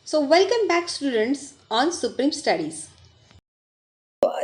So, welcome back, students, on Supreme Studies.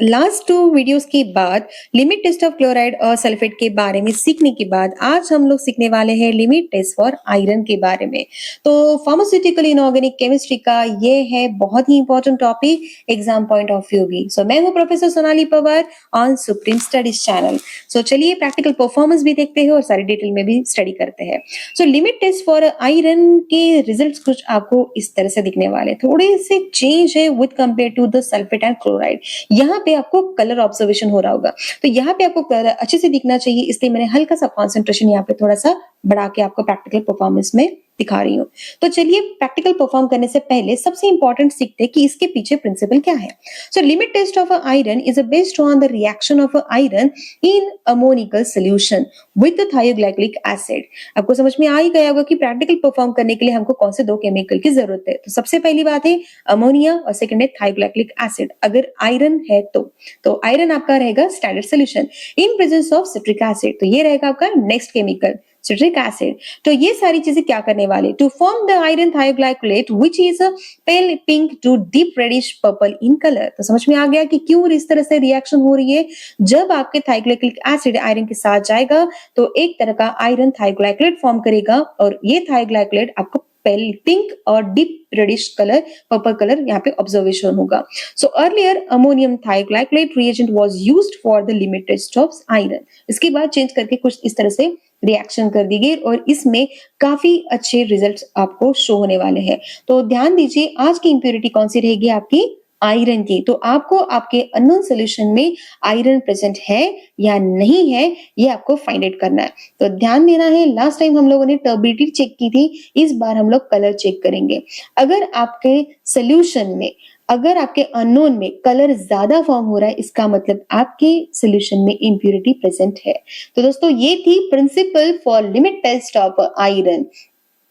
Last 2 videos के बाद limit test of chloride और sulphate के बारे में सीखने के बाद आज हम लोग सीखने वाले हैं लिमिट टेस्ट फॉर आयरन के बारे में। तो फार्मास्यूटिकल इनऑर्गेनिक केमिस्ट्री का ये है बहुत ही important topic exam point of view भी। सो मैं हूँ professor Sonali Pawar on Supreme Studies channel. So चलिए प्रैक्टिकल परफॉर्मेंस भी देखते हैं और सारी डिटेल में भी स्टडी करते हैं। So limit test for iron के रिजल्ट्स कुछ आपको इस तरह से दिखने वाले, थोड़े से चेंज है with compare to the sulphate and chloride. यहाँ पे आपको कलर ऑब्जर्वेशन हो रहा होगा, तो यहाँ पे आपको कलर अच्छे से दिखना चाहिए, इसलिए मैंने हल्का सा कॉन्सेंट्रेशन यहाँ पे थोड़ा सा बढ़ा के आपको प्रैक्टिकल परफॉर्मेंस में दिखा रही हूँ। तो चलिए प्रैक्टिकल परफॉर्म करने से पहले सबसे इंपॉर्टेंट सीखते हैं कि इसके पीछे प्रिंसिपल क्या है। So limit test of iron is based on the reaction of iron in ammoniacal solution with the thioglycolic acid. आपको समझ में आ ही गया होगा कि प्रैक्टिकल परफॉर्म करने के लिए हमको कौन से दो केमिकल की जरूरत है। तो सबसे पहली बात है अमोनिया और सेकंड है थायोग्लाइकोलिक एसिड। अगर आयरन है तो आयरन आपका रहेगा standard solution in presence of citric acid, तो ये रहेगा आपका नेक्स्ट केमिकल सिट्रिक एसिड। तो ये सारी चीजें क्या करने वाले, to form the iron thioglycolate which is a pale pink to deep reddish purple in colour. तो समझ में आ गया कि क्यों इस तरह से रिएक्शन हो रही है। जब आपके थायोग्लाइकोलिक एसिड आयरन के साथ जाएगा तो एक तरह का आयरन थायोग्लाइकोलेट फॉर्म करेगा और ये थायोग्लाइकोलेट आपको पेल पिंक और deep reddish colour purple colour यहाँ पे ऑब्जर्वेशन होगा। So earlier ammonium thioglycolate reagent was used for the limit test of iron. इसके बाद चेंज करके कुछ इस तरह से रिएक्शन कर दी गई और इसमें काफी अच्छे रिजल्ट्स आपको शो होने वाले हैं। तो ध्यान दीजिए आज की इंप्योरिटी कौन सी रहेगी, आपकी आयरन की। तो आपको आपके अननोन सॉल्यूशन में आयरन प्रेजेंट है या नहीं है ये आपको फाइंड आउट करना है। तो ध्यान देना है, लास्ट टाइम हम लोगों ने टर्बिडिटी चेक की थी, इस बार हम लोग कलर चेक करेंगे। अगर आपके सॉल्यूशन में अगर आपके अननोन में कलर ज्यादा फॉर्म हो रहा है, इसका मतलब आपके सॉल्यूशन में इंप्योरिटी प्रेजेंट है। तो दोस्तों ये थी principle for limit test of iron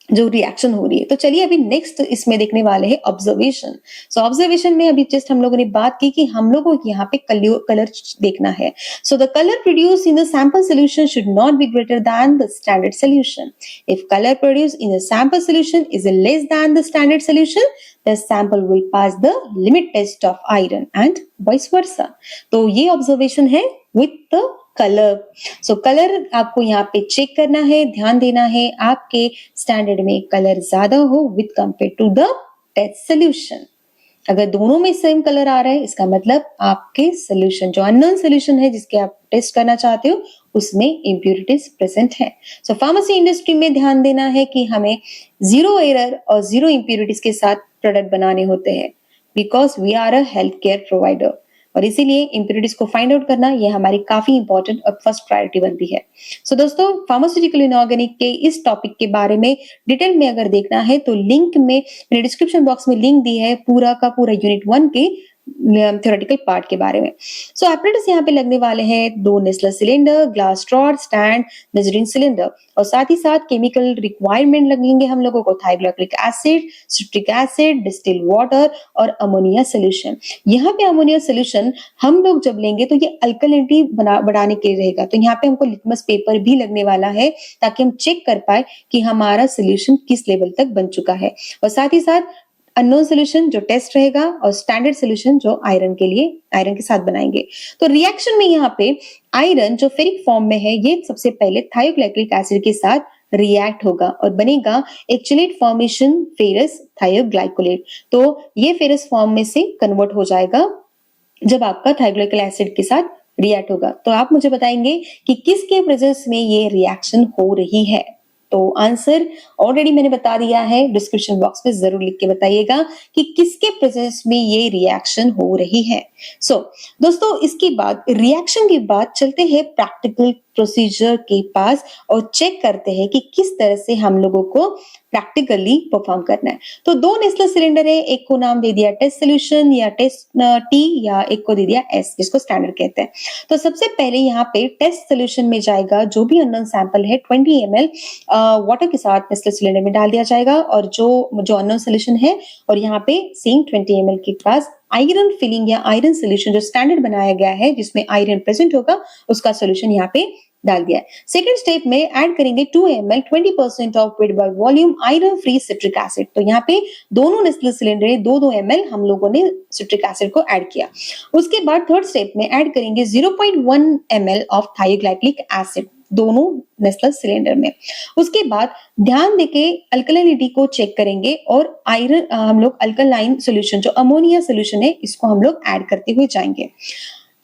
जो रिएक्शन हो रही है। तो चलिए अभी नेक्स्ट इसमें देखने वाले हैं ऑब्जर्वेशन। सो ऑब्जर्वेशन में अभी जस्ट हम लोगों ने बात की कि हम लोगों को यहाँ पे कलर देखना है। So the colour produce in the sample solution should not be greater than the standard solution. If colour produce in the sample solution is less than the standard solution, the sample will pass the limit test of iron and vice versa। तो ये observation है with the colour. So colour आपको यहाँ पे check करना है, ध्यान देना है आपके स्टैंडर्ड में कलर ज्यादा हो with compare to the test solution. अगर दोनों में सेम कलर आ रहा है इसका मतलब आपके सोल्यूशन जो अननोन सोल्यूशन है जिसके आप टेस्ट करना चाहते हो उसमें इंप्योरिटीज प्रेजेंट है। सो फार्मेसी इंडस्ट्री में ध्यान देना है कि हमें जीरो एरर और जीरो इंप्योरिटीज के साथ प्रोडक्ट बनाने होते हैं because we are a health care provider, और इसीलिए इंप्योरिटीज को फाइंड आउट करना ये हमारी काफी इंपॉर्टेंट और फर्स्ट प्रायोरिटी बनती है। सो दोस्तों फार्मास्यूटिकल इनऑर्गेनिक के इस टॉपिक के बारे में डिटेल में अगर देखना है तो लिंक में मैंने डिस्क्रिप्शन बॉक्स में लिंक दी है पूरा का पूरा यूनिट 1 के थ्योरेटिकल पार्ट के बारे में। सो एपरेटस यहाँ पे लगने वाले हैं 2 Nessler cylinder, glass rod, stand, measuring cylinder और साथ ही साथ केमिकल रिक्वायरमेंट लगेंगे हम लोगों को थायोग्लाइकोलिक acid, citric acid, distil water और अमोनिया सोल्यूशन। यहाँ पे अमोनिया सोल्यूशन हम लोग जब लेंगे तो ये अल्कलिनिटी बढ़ाने के लिए रहेगा, तो यहाँ पे हमको लिटमस पेपर भी लगने वाला है ताकि हम चेक कर पाए कि हमारा सोल्यूशन किस लेवल तक बन चुका है, और साथ ही साथ अननोन सोल्यूशन जो टेस्ट रहेगा और स्टैंडर्ड सोल्यूशन जो आयरन के साथ बनाएंगे। तो रिएक्शन में यहाँ पे आयरन जो फेरिक फॉर्म में है ये सबसे पहले थायोग्लाइकोलिक एसिड के साथ रिएक्ट होगा और बनेगा एक चिलेट फॉर्मेशन फेरस थायोग्लाइकोलेट। तो ये फेरस फॉर्म में से कन्वर्ट हो जाएगा जब आपका थायोग्लाइकोलिक एसिड के साथ रिएक्ट होगा। तो आप मुझे बताएंगे कि किसके प्रेजेंस में ये रिएक्शन हो रही है। तो आंसर ऑलरेडी मैंने बता दिया है, डिस्क्रिप्शन बॉक्स में जरूर लिख के बताइएगा कि किसके प्रेजेंस में ये रिएक्शन हो रही है। सो दोस्तों इसके बाद रिएक्शन के बाद चलते हैं प्रैक्टिकल प्रोसीजर के पास और चेक करते हैं कि किस तरह से हम लोगों को प्रैक्टिकली परफॉर्म करना है। तो 2 नेस्लर सिलेंडर है, एक को नाम दे दिया टेस्ट सोल्यूशन या टेस्ट टी या एक को दे दिया एस जिसको स्टैंडर्ड कहते हैं। तो सबसे पहले यहाँ पे टेस्ट सोल्यूशन में जाएगा जो भी अननोन सैंपल है 20 ml वाटर के साथ नेस्लर सिलेंडर में डाल दिया जाएगा और जो अननोन सोल्यूशन है और यहाँ पे सेम 20 ml के पास आयरन फिलिंग या आयरन सोल्यूशन जो स्टैंडर्ड बनाया गया है जिसमें आयरन प्रेजेंट होगा उसका सोल्यूशन यहाँ पे डाल दिया है। सेकंड स्टेप में ऐड करेंगे 2 ml 20% of weight by volume iron free citric acid. तो यहाँ पे दोनों नेस्ले सिलेंडर में 2-2 ml हम लोगों ने सिट्रिक एसिड को ऐड किया। उसके बाद थर्ड स्टेप में ऐड करेंगे 0.1 ml ऑफ थायोग्लाइकोलिक एसिड दोनों नेस्ले सिलेंडर में। उसके बाद ध्यान देके अल्कलाइनिटी को चेक करेंगे और आयरन हम लोग अल्कलाइन सॉल्यूशन जो अमोनिया सॉल्यूशन है इसको हम लोग ऐड करते हुए जाएंगे।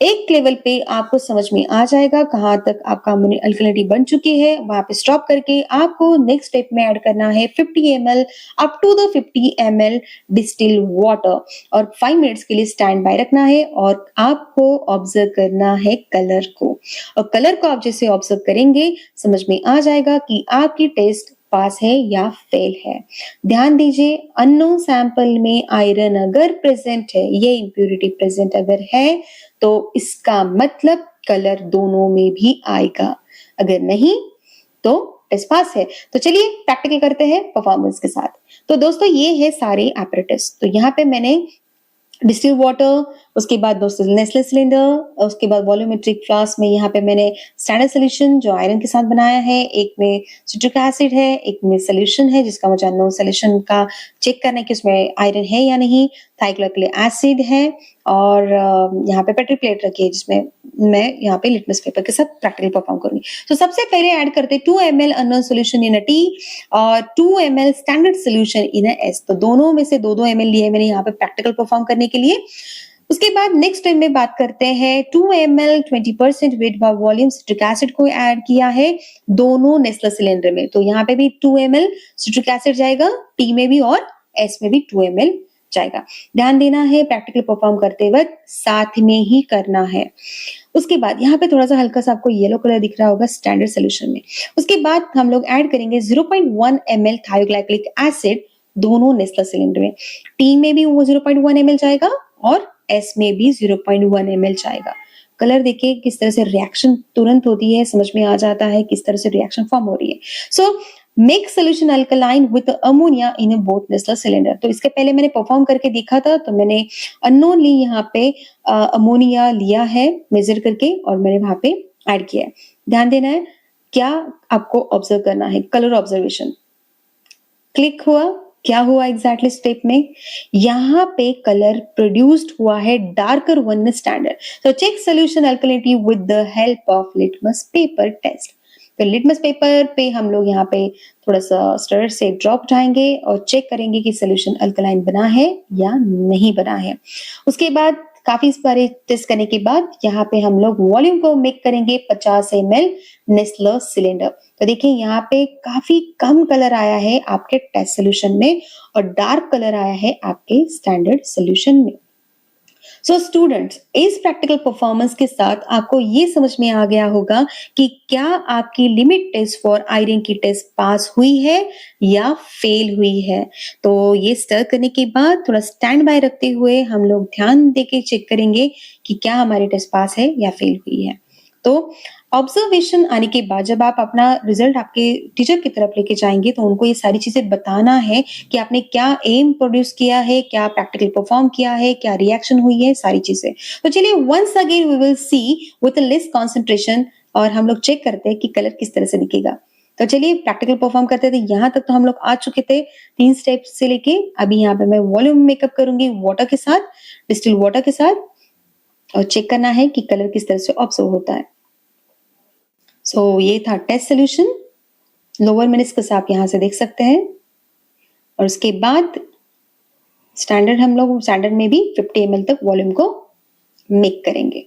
एक लेवल पे आपको समझ में आ जाएगा कहाँ तक आपका अल्कलिनिटी बन चुकी है, वहां पे स्टॉप करके आपको नेक्स्ट स्टेप में ऐड करना है 50 ml up to the 50 ml distil water और 5 मिनट्स के लिए स्टैंड बाय रखना है और आपको ऑब्जर्व करना है कलर को। और कलर को आप जैसे ऑब्जर्व करेंगे समझ में आ जाएगा कि आपकी टेस्ट पास है या फेल है। ध्यान दीजिए, अननोन सैंपल में आयरन अगर प्रेजेंट है, ये इंप्योरिटी प्रेजेंट अगर है तो इसका मतलब कलर दोनों में भी आएगा, अगर नहीं तो टेस्ट पास है। तो चलिए प्रैक्टिकल करते हैं परफॉर्मेंस के साथ। तो दोस्तों ये है सारे एपरेटस। तो यहाँ पे मैंने डिस्टिल वाटर, उसके बाद दोस्तों नेस्ले सिलेंडर, उसके बाद वॉल्यूमेट्रिक फ्लास्क में यहाँ पे मैंने स्टैंडर्ड सोल्यूशन जो आयरन के साथ बनाया है, एक में सिट्रिक एसिड है, एक में सोल्यूशन है जिसका मुझे अननोन सोल्यूशन का चेक करना है कि उसमें आयरन है या नहीं, थायोग्लाइकोलिक एसिड है और यहाँ पे पेट्री प्लेट रखी है जिसमें मैं यहाँ पे लिटमस पेपर के साथ प्रैक्टिकल परफॉर्म करूंगी। तो सबसे पहले ऐड करते हैं 2 ml unknown solution in a T और 2 ml standard solution in a S. तो दोनों में से 2-2 ml लिए मैंने यहाँ पे प्रैक्टिकल परफॉर्म करने के लिए। उसके बाद नेक्स्ट टाइम में बात करते हैं 2 ml 20% weight by volume citric acid को ऐड किया है दोनों नेस्ले सिलेंडर में। तो यहाँ पे भी 2 ml सिट्रिक एसिड जाएगा, टी में भी और एस में भी 2 ml जाएगा। ध्यान देना है प्रैक्टिकल परफॉर्म करते वक्त साथ में ही करना है। उसके बाद यहाँ पे थोड़ा सा हल्का सा आपको येलो कलर दिख रहा होगा स्टैंडर्ड सोल्यूशन में। उसके बाद हम लोग ऐड करेंगे 0.1 ml थायोग्लाइकोलिक एसिड दोनों नेस्ले सिलेंडर में। टी में भी वो 0.1 ml जाएगा और एस में भी 0.1 ml जाएगा। कलर देखिए किस तरह से रिएक्शन तुरंत होती है, समझ में आ जाता है किस तरह से रिएक्शन फॉर्म हो रही है। So make solution alkaline with ammonia in both Nestle cylinder. तो इसके पहले मैंने परफॉर्म करके देखा था, तो मैंने अननोनली यहाँ पे अमोनिया लिया है मेजर करके और मैंने वहां पे ऐड किया है। ध्यान देना है, क्या आपको ऑब्जर्व करना है, कलर ऑब्जर्वेशन क्लिक हुआ, क्या हुआ एग्जैक्टली स्टेप में, यहाँ पे कलर प्रोड्यूस्ड हुआ है डार्कर वन स्टैंडर्ड। तो check solution alkalinity with the help of litmus paper test. तो लिटमस पेपर पे हम लोग यहाँ पे थोड़ा सा स्टर से ड्रॉप उठाएंगे और चेक करेंगे कि सोल्यूशन अल्कलाइन बना है या नहीं बना है। उसके बाद काफी सारे टेस्ट करने के बाद यहाँ पे हम लोग वॉल्यूम को मेक करेंगे 50 ml नेस्ले सिलेंडर। तो देखिए यहाँ पे काफी कम कलर आया है आपके टेस्ट सोल्यूशन में और डार्क कलर आया है आपके स्टैंडर्ड सोल्यूशन में। सो स्टूडेंट्स, इस प्रैक्टिकल परफॉर्मेंस के साथ आपको ये समझ में आ गया होगा कि क्या आपकी लिमिट टेस्ट फॉर आयरन की टेस्ट पास हुई है या फेल हुई है। तो ये स्टर करने के बाद थोड़ा स्टैंड बाय रखते हुए हम लोग ध्यान देके चेक करेंगे कि क्या हमारी टेस्ट पास है या फेल हुई है। तो ऑब्जर्वेशन आने के बाद जब आप अपना रिजल्ट आपके टीचर की तरफ लेके जाएंगे तो उनको ये सारी चीजें बताना है कि आपने क्या एम प्रोड्यूस किया है, क्या प्रैक्टिकल परफॉर्म किया है, क्या रिएक्शन हुई है, सारी चीजें। तो चलिए once again we will see with less concentration और हम लोग चेक करते हैं कि कलर किस तरह से दिखेगा। तो चलिए प्रैक्टिकल परफॉर्म करते थे। यहाँ तक तो हम लोग आ चुके थे 3 स्टेप से लेके। अभी यहाँ पे मैं वॉल्यूम मेकअप करूंगी वाटर के साथ, डिस्टिल वाटर के साथ, और चेक करना है कि कलर किस तरह से ऑब्जर्व होता है। सो ये था टेस्ट सोल्यूशन, लोअर मेनिस्कस आप यहाँ से देख सकते हैं। और उसके बाद स्टैंडर्ड हम लोग स्टैंडर्ड में भी 50 ml तक वॉल्यूम को मेक करेंगे।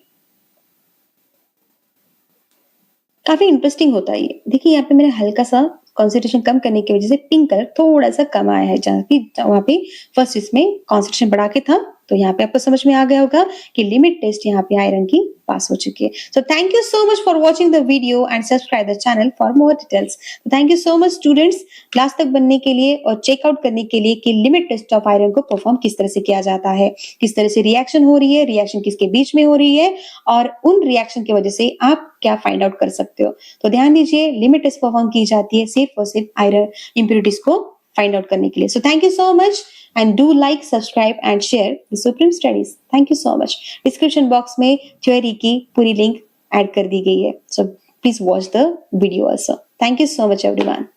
काफी इंटरेस्टिंग होता है ये। देखिए यहाँ पे मैंने हल्का सा कॉन्सेंट्रेशन कम करने की वजह से पिंक कलर थोड़ा सा कम आया है, जहाँ वहां पे फर्स्ट इसमें कॉन्सेंट्रेशन बढ़ा के था। तो यहाँ पे आपको समझ में आ गया होगा कि लिमिट टेस्ट यहाँ पे आयरन की पास हो चुकी है। So thank you so much for watching the video and subscribe the channel for more details. Thank you so much students last तक बनने के लिए और चेकआउट करने के लिए कि लिमिट टेस्ट ऑफ आयरन को परफॉर्म किस तरह से किया जाता है, किस तरह से रिएक्शन हो रही है, रिएक्शन किसके बीच में हो रही है और उन रिएक्शन की वजह से आप क्या फाइंड आउट कर सकते हो। तो ध्यान दीजिए, लिमिट टेस्ट परफॉर्म की जाती है सिर्फ और सिर्फ आयरन इंप्योरिटीज को फाइंड आउट करने के लिए। So thank you so much and do like, subscribe and share the Supreme Studies. Thank you so much. Description box में थ्योरी की पूरी लिंक ऐड कर दी गई है। So please watch the video also. Thank you so much everyone.